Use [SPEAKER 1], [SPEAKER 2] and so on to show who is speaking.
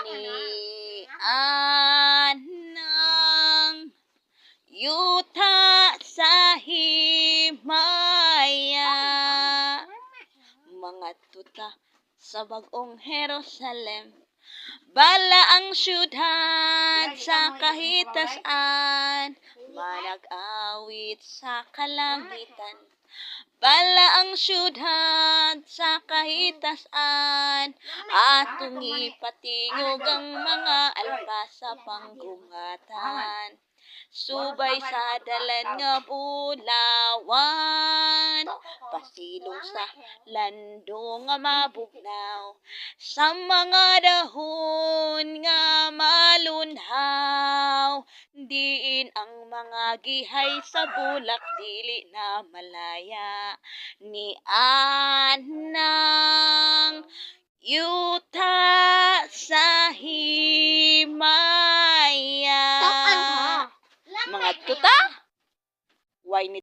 [SPEAKER 1] ni anang yuta sa himaya, mga tuta sa bagong Jerusalem, bala ang syudad sa kahitasan, manag-awit sa kalangitan. Bala ang syudad sa kahitasan, atong ipatingog ang mga alpas sa panggungatan. Subay sa dalan nga bulawan, pasilong sa lando nga mabugnaw, sa mga dahon nga malunhaw, diin ang mga gihay sa bulak dili na malaya, ni anang yuta sa himaya. Mga tuta, why ni